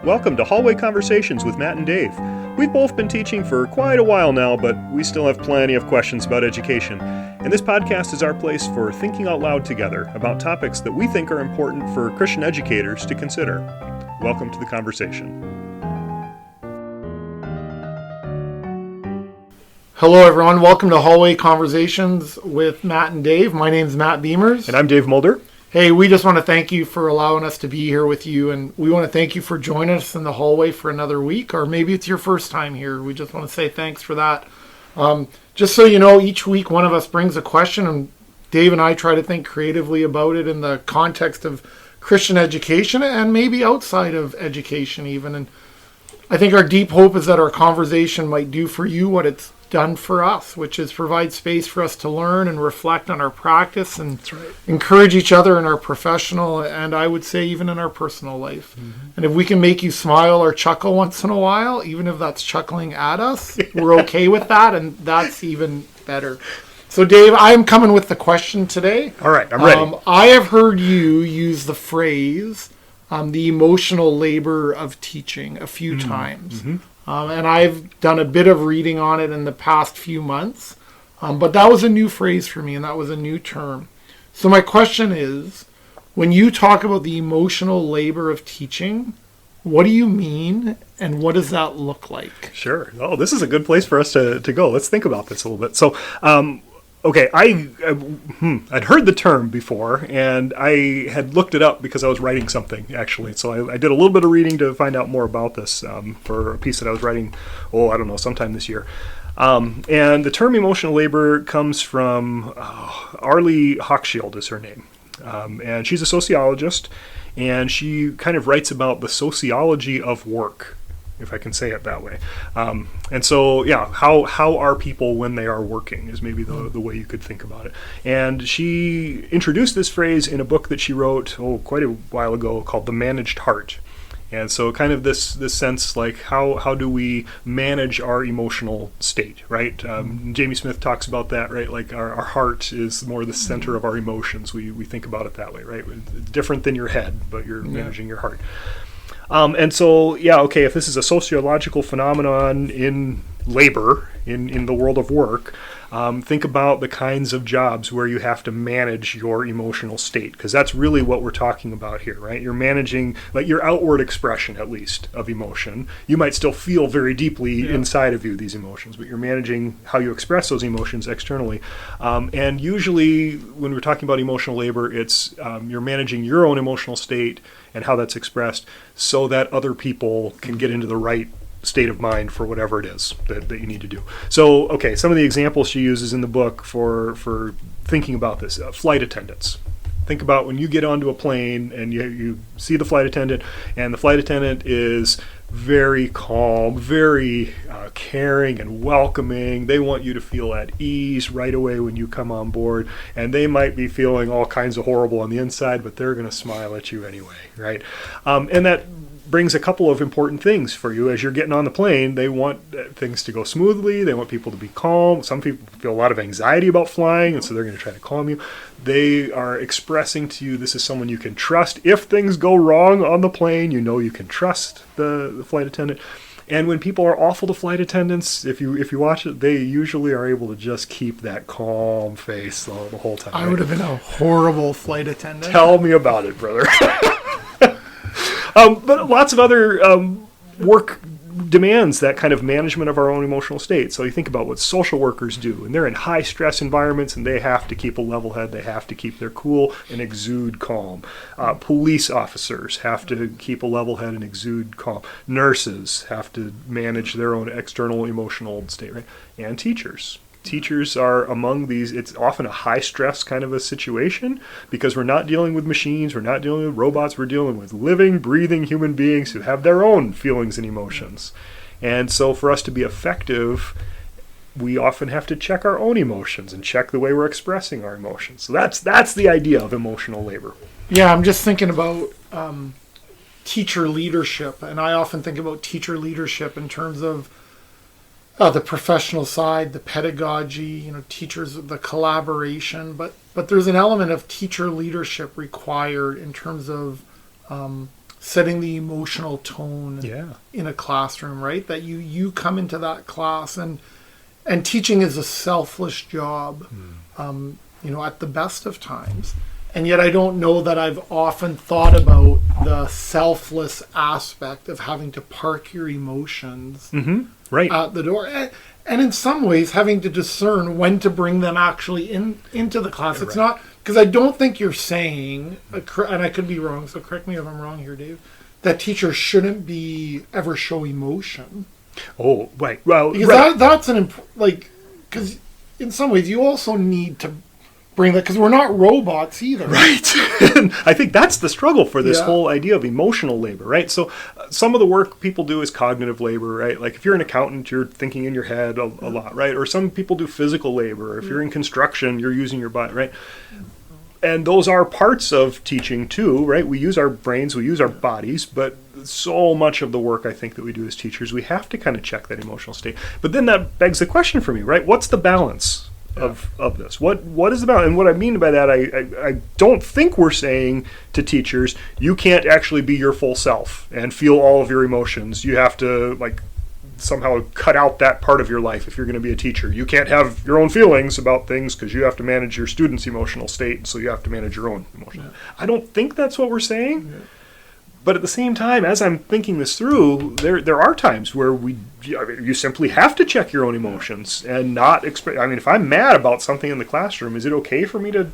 Welcome to Hallway Conversations with Matt and Dave. We've both been teaching for quite a while now, but we still have plenty of questions about education. And this podcast is our place for thinking out loud together about topics that we think are important for Christian educators to consider. Welcome to the conversation. Hello everyone, welcome to Hallway Conversations with Matt and Dave. My name's Matt Beamers. And I'm Dave Mulder. Hey, we just want to thank you for allowing us to be here with you, and we want to thank you for joining us in the hallway for another week, or maybe it's your first time here. We just want to say thanks for that. Just so you know, each week one of us brings a question, and Dave and I try to think creatively about it in the context of Christian education and maybe outside of education even. And I think our deep hope is that our conversation might do for you what it's done for us, which is provide space for us to learn and reflect on our practice and encourage each other in our professional and I would say even in our personal life. Mm-hmm. And if we can make you smile or chuckle once in a while, even if that's chuckling at us, we're okay with that, and that's even better. So Dave, I'm coming with the question today. All right, I'm ready. I have heard you use the phrase the emotional labor of teaching a few times. Mm-hmm. And I've done a bit of reading on it in the past few months. But that was a new phrase for me, and that was a new term. So my question is, when you talk about the emotional labor of teaching, what do you mean, and what does that look like? Sure. Oh, this is a good place for us to go. Let's think about this a little bit. So, okay, I'd heard the term before, and I had looked it up because I was writing something, actually. So I did a little bit of reading to find out more about this for a piece that I was writing, sometime this year. And the term emotional labor comes from Arlie Hochschild is her name. And she's a sociologist, and she kind of writes about the sociology of work, if I can say it that way. And so, how are people when they are working is maybe the way you could think about it. And she introduced this phrase in a book that she wrote, quite a while ago, called The Managed Heart. And so kind of this sense, like, how do we manage our emotional state, right? Jamie Smith talks about that, right? Like our heart is more the center of our emotions. We think about it that way, right? It's different than your head, but you're managing your heart. And so, if this is a sociological phenomenon in labor, in the world of work, think about the kinds of jobs where you have to manage your emotional state, because that's really what we're talking about here, right? You're managing, like, your outward expression, at least, of emotion. You might still feel very deeply inside of you these emotions, but you're managing how you express those emotions externally. And usually, when we're talking about emotional labor, it's you're managing your own emotional state and how that's expressed so that other people can get into the right state of mind for whatever it is that you need to do. So, okay, some of the examples she uses in the book for thinking about this. Flight attendants. Think about when you get onto a plane and you see the flight attendant, and the flight attendant is very calm, very caring and welcoming. They want you to feel at ease right away when you come on board, and they might be feeling all kinds of horrible on the inside, but they're going to smile at you anyway, right? And that brings a couple of important things for you as you're getting on the plane. They want things to go smoothly. They want people to be calm. Some people feel a lot of anxiety about flying, and so they're going to try to calm you. They are expressing to you this is someone you can trust. If things go wrong on the plane, you know you can trust the flight attendant. And when people are awful to flight attendants, if you watch it, they usually are able to just keep that calm face the whole time. I would have been a horrible flight attendant. Tell me about it, brother. But lots of other work demands that kind of management of our own emotional state. So you think about what social workers do, and they're in high stress environments, and they have to keep a level head. They have to keep their cool and exude calm. Police officers have to keep a level head and exude calm. Nurses have to manage their own external emotional state, right? And teachers. Teachers are among these. It's often a high stress kind of a situation because we're not dealing with machines, we're not dealing with robots, we're dealing with living, breathing human beings who have their own feelings and emotions. And so for us to be effective, we often have to check our own emotions and check the way we're expressing our emotions. So that's the idea of emotional labor. Yeah, I'm just thinking about teacher leadership, and I often think about teacher leadership in terms of the professional side, the pedagogy, teachers, the collaboration, but there's an element of teacher leadership required in terms of setting the emotional tone Yeah. in a classroom, right? That you come into that class, and teaching is a selfless job, at the best of times. And yet I don't know that I've often thought about the selfless aspect of having to park your emotions Right. at the door. And in some ways, having to discern when to bring them actually into the class. It's not, because I don't think you're saying, and I could be wrong, so correct me if I'm wrong here, Dave, that teachers shouldn't ever show emotion. Oh, right. Well, Because that's because in some ways you also need to bring that, because we're not robots either. Right. And I think that's the struggle for this Yeah. whole idea of emotional labor, right? So some of the work people do is cognitive labor, right? Like if you're an accountant, you're thinking in your head a lot, right? Or some people do physical labor. If you're in construction, you're using your body, right? And those are parts of teaching too, right? We use our brains, we use our bodies, but so much of the work I think that we do as teachers, we have to kind of check that emotional state. But then that begs the question for me, right? What's the balance of this? What is the balance? And what I mean by that, I don't think we're saying to teachers, you can't actually be your full self and feel all of your emotions. You have to somehow cut out that part of your life if you're going to be a teacher. You can't have your own feelings about things because you have to manage your students' emotional state, so you have to manage your own emotion. I don't think that's what we're saying. But at the same time, as I'm thinking this through, there are times where you simply have to check your own emotions and not express. I mean, if I'm mad about something in the classroom, is it okay for me to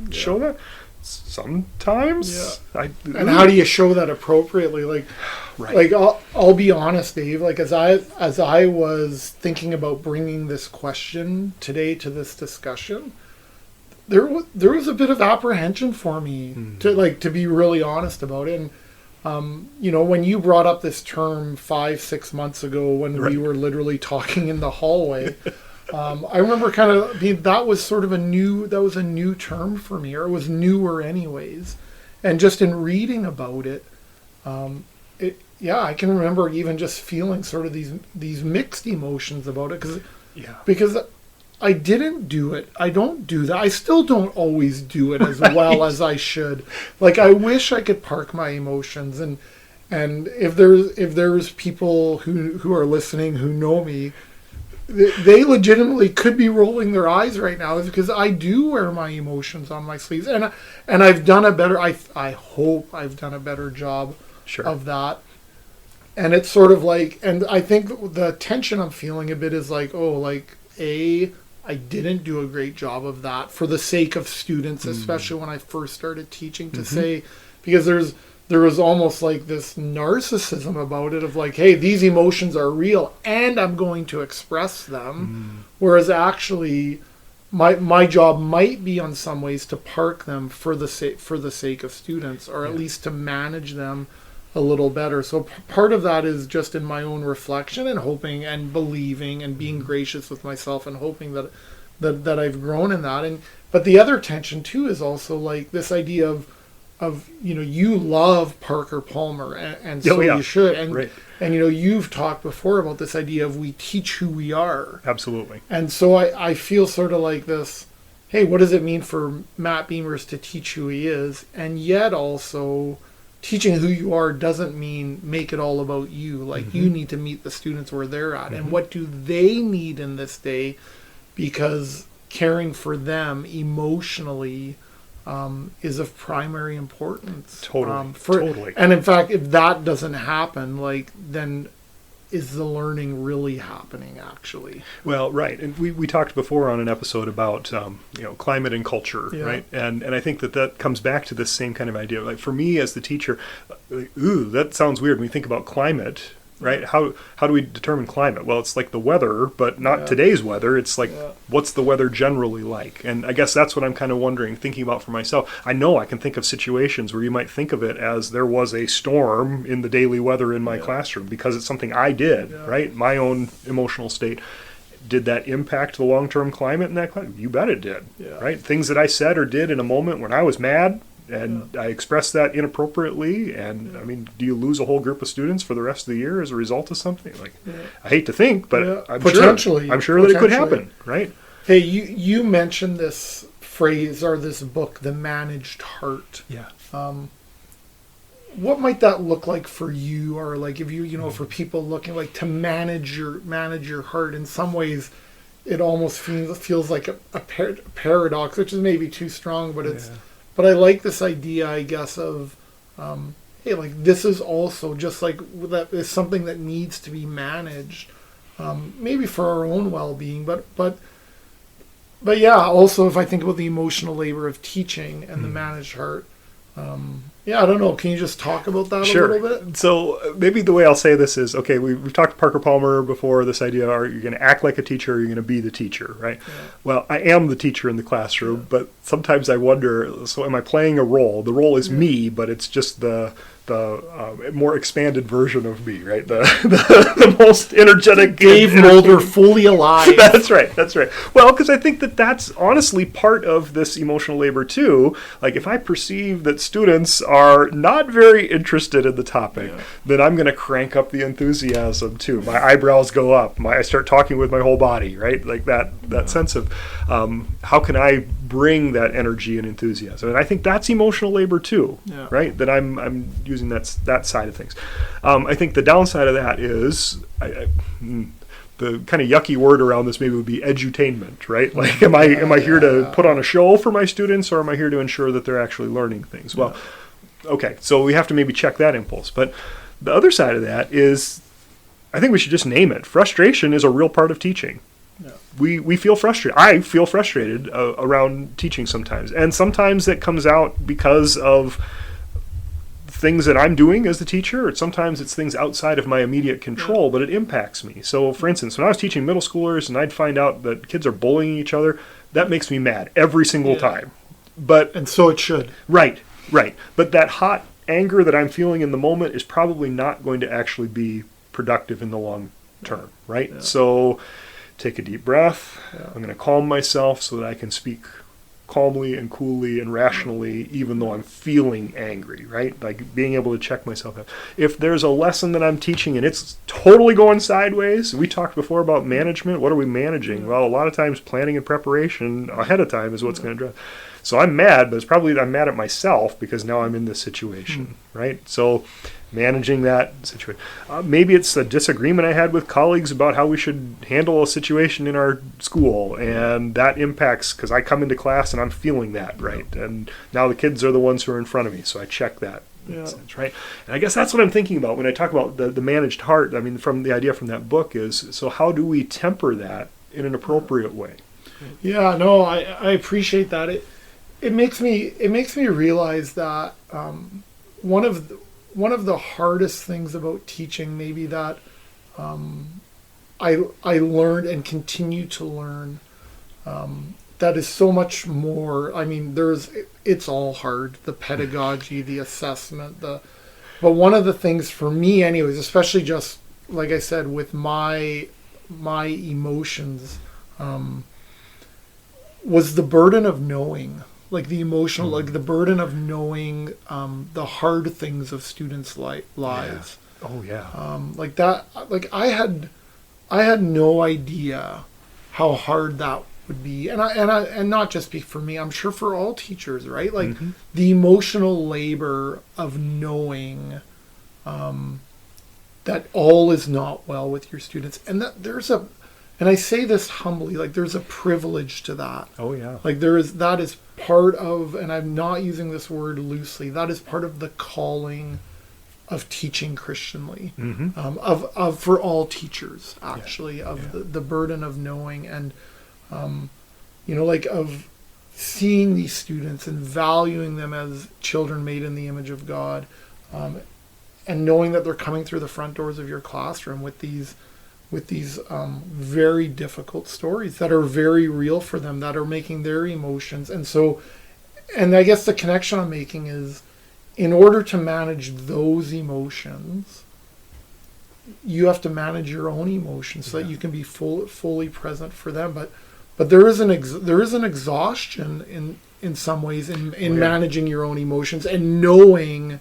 show that? Sometimes. Yeah. And how do you show that appropriately? Right. I'll be honest, Dave. As I was thinking about bringing this question today to this discussion, there was a bit of apprehension for me to be really honest about it. And when you brought up this term 5-6 months ago, when we were literally talking in the hallway, I remember that was a new term for me, or it was newer anyways. And just in reading about it, I can remember even just feeling sort of these mixed emotions about it, because I didn't do it. I don't do that. I still don't always do it as well as I should. I wish I could park my emotions, and if there's people who are listening who know me, they legitimately could be rolling their eyes right now, because I do wear my emotions on my sleeves, and I've done a better. I hope I've done a better job of that. And it's sort of and I think the tension I'm feeling a bit is I didn't do a great job of that for the sake of students, especially when I first started teaching, to say, because there was almost this narcissism about it of hey, these emotions are real and I'm going to express them. Whereas actually my job might be on some ways to park them for the sake of students, or at least to manage them a little better. So part of that is just in my own reflection and hoping and believing and being gracious with myself and hoping that I've grown in that. But the other tension too is also this idea of you love Parker Palmer, and so you should, and you've talked before about this idea of we teach who we are. Absolutely. And so I feel sort of this, hey, what does it mean for Matt Beamers to teach who he is, and yet also teaching who you are doesn't mean make it all about you. You need to meet the students where they're at, and what do they need in this day, because caring for them emotionally is of primary importance. Totally. And in fact, if that doesn't happen, then is the learning really happening, actually? Well, right. And we talked before on an episode about, climate and culture, right? And I think that comes back to this same kind of idea. For me as the teacher, that sounds weird when you think about climate, right? How do we determine climate? Well, it's like the weather, but not today's weather. It's what's the weather generally like? And I guess that's what I'm kind of wondering, thinking about for myself. I know I can think of situations where you might think of it as there was a storm in the daily weather in my classroom because it's something I did, right? My own emotional state. Did that impact the long-term climate in that class? You bet it did, right? Things that I said or did in a moment when I was mad, and I expressed that inappropriately, and I mean, do you lose a whole group of students for the rest of the year as a result of something? I hate to think, but I'm sure that it could happen, right? Hey, you mentioned this phrase or this book, The Managed Heart. Yeah. what might that look like for you, or like if you for people looking like to manage your heart? In some ways, it almost feels like a paradox, which is maybe too strong, but it's. But I like this idea, I guess, of hey, like this is also just like that is something that needs to be managed, maybe for our own well-being, but yeah, also if I think about the emotional labor of teaching and the managed heart. Yeah, I don't know. Can you just talk about that a little bit? So maybe the way I'll say this is, okay, we've talked to Parker Palmer before, this idea, are you going to act like a teacher or are you going to be the teacher, right? Yeah. Well, I am the teacher in the classroom, but sometimes I wonder, so am I playing a role? The role is me, but it's just the more expanded version of me, right? The most energetic Dave Mulder, fully alive. That's right. Well, because I think that's honestly part of this emotional labor too. Like if I perceive that students are not very interested in the topic, then I'm going to crank up the enthusiasm too. My eyebrows go up. I start talking with my whole body, right? Like that sense of how can I bring that energy and enthusiasm? And I think that's emotional labor too, right? That I'm using that side of things. I think the downside of that is the kind of yucky word around this maybe would be edutainment, right? Like, am I here to put on a show for my students, or am I here to ensure that they're actually learning things? Well, okay, so we have to maybe check that impulse. But the other side of that is, I think we should just name it. Frustration is a real part of teaching. Yeah. We feel frustrated. I feel frustrated around teaching sometimes. And sometimes it comes out because of things that I'm doing as the teacher, or sometimes it's things outside of my immediate control, but it impacts me. So, for instance, when I was teaching middle schoolers and I'd find out that kids are bullying each other, that makes me mad every single time. And so it should. Right. But that hot anger that I'm feeling in the moment is probably not going to actually be productive in the long term, right? Yeah. So take a deep breath. I'm going to calm myself so that I can speak calmly and coolly and rationally, even though I'm feeling angry, right? Like being able to check myself out. If there's a lesson that I'm teaching and it's totally going sideways, we talked before about management. What are we managing? Well, a lot of times planning and preparation ahead of time is what's going to drive. So I'm mad, but it's probably I'm mad at myself because now I'm in this situation, right? So managing that situation. Maybe it's a disagreement I had with colleagues about how we should handle a situation in our school, and that impacts because I come into class and I'm feeling that, right? And now the kids are the ones who are in front of me, so I check that. Sense, right? And I guess that's what I'm thinking about when I talk about the managed heart. I mean, from the idea from that book is, so how do we temper that in an appropriate way? Yeah, no, I appreciate that. It makes me realize that one of the hardest things about teaching, maybe that I learned and continue to learn, that is so much more. I mean, it's all hard, the pedagogy, the assessment, but one of the things for me, anyways, especially just like I said with my emotions, was the burden of knowing. Like the emotional, like the burden of knowing the hard things of students' lives. Yeah. Oh yeah. Like that. Like I had no idea how hard that would be, and not just be for me. I'm sure for all teachers, right? Like the emotional labor of knowing that all is not well with your students, and that and I say this humbly, like there's a privilege to that. Oh yeah. Like that is part of, and I'm not using this word loosely, that is part of the calling of teaching Christianly, of for all teachers actually, the burden of knowing and, like of seeing these students and valuing them as children made in the image of God, and knowing that they're coming through the front doors of your classroom with these very difficult stories that are very real for them, that are making their emotions. And I guess the connection I'm making is, in order to manage those emotions, you have to manage your own emotions so that you can be fully present for them. But there is an exhaustion in some ways in managing your own emotions and knowing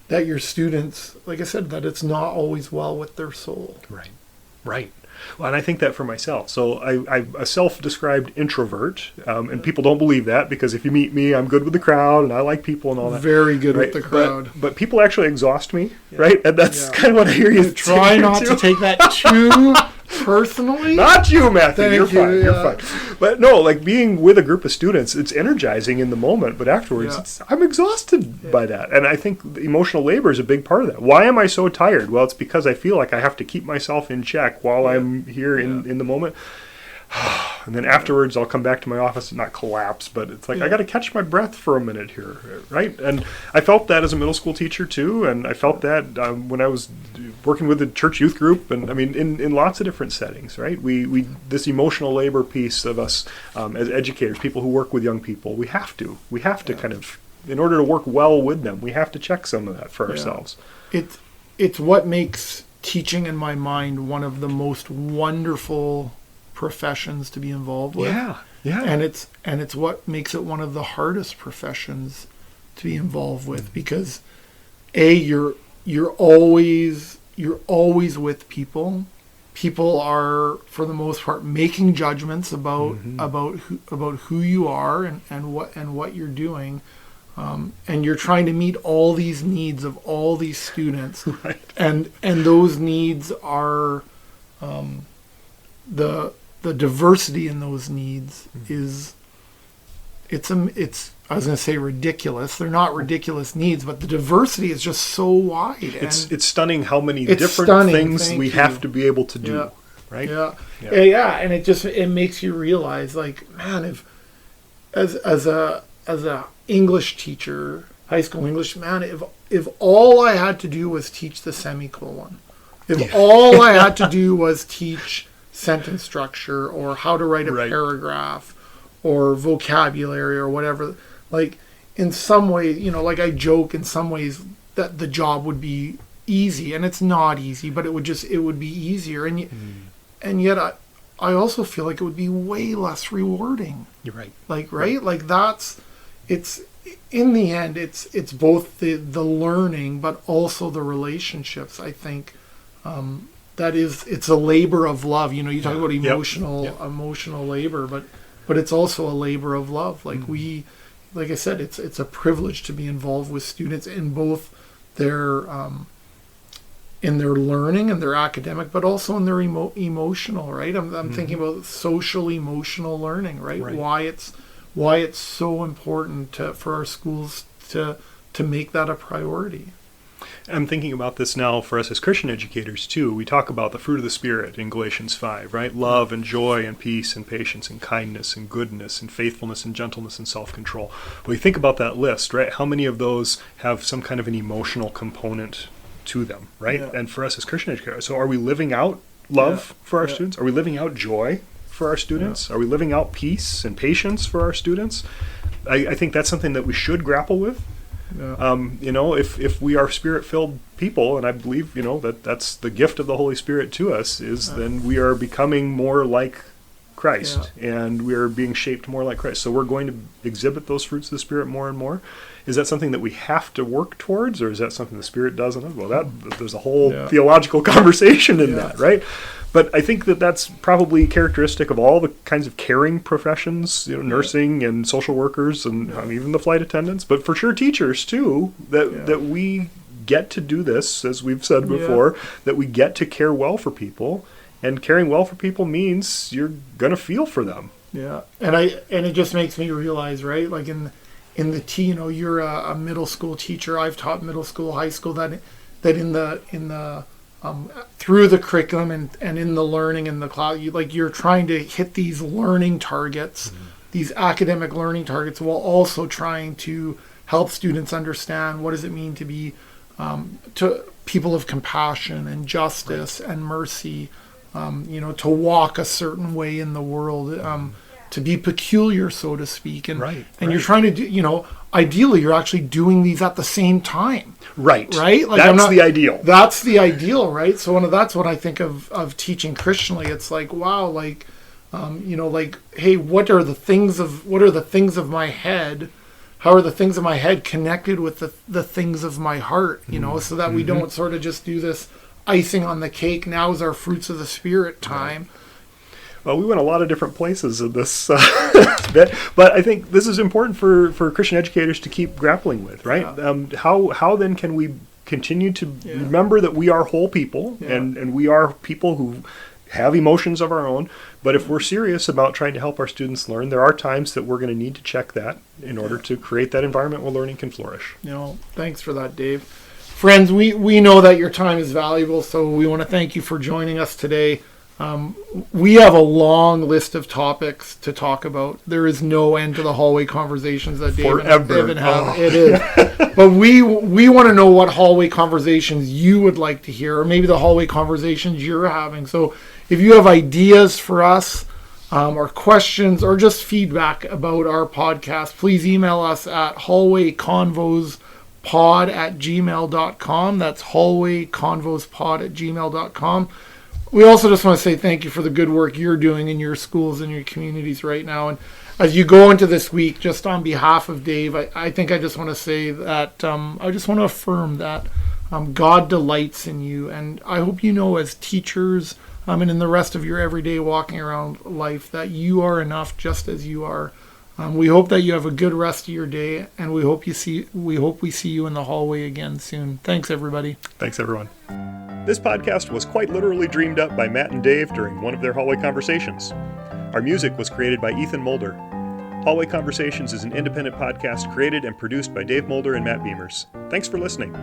that your students, like I said, that it's not always well with their soul. Right. Well, and I think that for myself. So I'm a self-described introvert, and people don't believe that because if you meet me, I'm good with the crowd and I like people and all that. Very good right? with the crowd. But people actually exhaust me, right? And that's kind of what I hear you try not to take that too personally. Not you, Matthew. Thank You're you, fine. You're fine. But no, like being with a group of students, it's energizing in the moment, but afterwards, I'm exhausted by that. And I think the emotional labor is a big part of that. Why am I so tired? Well, it's because I feel like I have to keep myself in check while I'm here in the moment. And then afterwards, I'll come back to my office and not collapse, but it's like I got to catch my breath for a minute here, right? And I felt that as a middle school teacher too, and I felt that when I was working with the church youth group, and I mean in lots of different settings, right? We this emotional labor piece of us as educators, people who work with young people, we have to kind of, in order to work well with them, we have to check some of that for ourselves. It's what makes teaching, in my mind, one of the most wonderful professions to be involved with. And it's what makes it one of the hardest professions to be involved with, because you're always with people. People are, for the most part, making judgments about who you are and what you're doing. And you're trying to meet all these needs of all these students, right. and those needs are the diversity in those needs is it's I was going to say ridiculous. They're not ridiculous needs, but the diversity is just so wide. It's stunning how many different things we have to be able to do, right? Yeah, and it makes you realize, like, man, if as a English teacher, high school English, man, if all I had to do was teach the semicolon, if all I had to do was teach sentence structure or how to write a paragraph or vocabulary or whatever, like, in some ways, like I joke in some ways that the job would be easy, and it's not easy, but it would be easier, and yet I also feel like it would be way less rewarding. You're right. Like, right? Like it's in the end, it's both the learning, but also the relationships. I think it's a labor of love. You talk about emotional labor, but it's also a labor of love. Like like I said, it's a privilege to be involved with students in both their in their learning and their academic, but also in their emotional. Right? I'm thinking about social emotional learning. Right? Why it's so important for our schools to make that a priority. I'm thinking about this now for us as Christian educators too. We talk about the fruit of the Spirit in Galatians 5, right? Love and joy and peace and patience and kindness and goodness and faithfulness and gentleness and self-control. When we think about that list, right? How many of those have some kind of an emotional component to them, right? Yeah. And for us as Christian educators, so are we living out love for our students? Are we living out joy for our students? Are we living out peace and patience for our students? I think that's something that we should grapple with. If we are Spirit-filled people, and I believe, that's the gift of the Holy Spirit to us, then we are becoming more like Christ, and we are being shaped more like Christ. So we're going to exhibit those fruits of the Spirit more and more. Is that something that we have to work towards, or is that something the Spirit does in us? Well, there's a whole theological conversation in that, right? But I think that's probably characteristic of all the kinds of caring professions, nursing and social workers and even the flight attendants, but for sure teachers too, that we get to do this, as we've said before, that we get to care well for people, and caring well for people means you're going to feel for them. Yeah. And it just makes me realize, right, like in the you're a middle school teacher. I've taught middle school, high school, that in the through the curriculum and in the learning in the class, you're trying to hit these learning targets, these academic learning targets, while also trying to help students understand what does it mean to be to people of compassion and justice and mercy, to walk a certain way in the world, to be peculiar, so to speak, and you're trying to do, ideally you're actually doing these at the same time. Right. Like that's the ideal. That's the ideal, right? So that's what I think of teaching Christianly. It's like, wow, like, hey, what are the things of my head? How are the things of my head connected with the things of my heart? So that we don't sort of just do this icing on the cake. Now is our fruits of the Spirit time. Well, we went a lot of different places in this bit, but I think this is important for Christian educators to keep grappling with, right? Yeah. How then can we continue to remember that we are whole people, and we are people who have emotions of our own, but if we're serious about trying to help our students learn, there are times that we're going to need to check that in order to create that environment where learning can flourish. Thanks for that, Dave. Friends, we know that your time is valuable, so we want to thank you for joining us today. We have a long list of topics to talk about. There is no end to the hallway conversations that Dave and Evan have. It is. But we want to know what hallway conversations you would like to hear, or maybe the hallway conversations you're having. So if you have ideas for us, or questions, or just feedback about our podcast, please email us at hallwayconvospod@gmail.com. That's hallwayconvospod@gmail.com. We also just want to say thank you for the good work you're doing in your schools and your communities right now. And as you go into this week, just on behalf of Dave, I think I just want to say that I just want to affirm that God delights in you. And I hope you know, as teachers and in the rest of your everyday walking around life, that you are enough just as you are. We hope that you have a good rest of your day, and we hope we see you in the hallway again soon. Thanks, everybody. Thanks, everyone. This podcast was quite literally dreamed up by Matt and Dave during one of their hallway conversations. Our music was created by Ethan Mulder. Hallway Conversations is an independent podcast created and produced by Dave Mulder and Matt Beamers. Thanks for listening.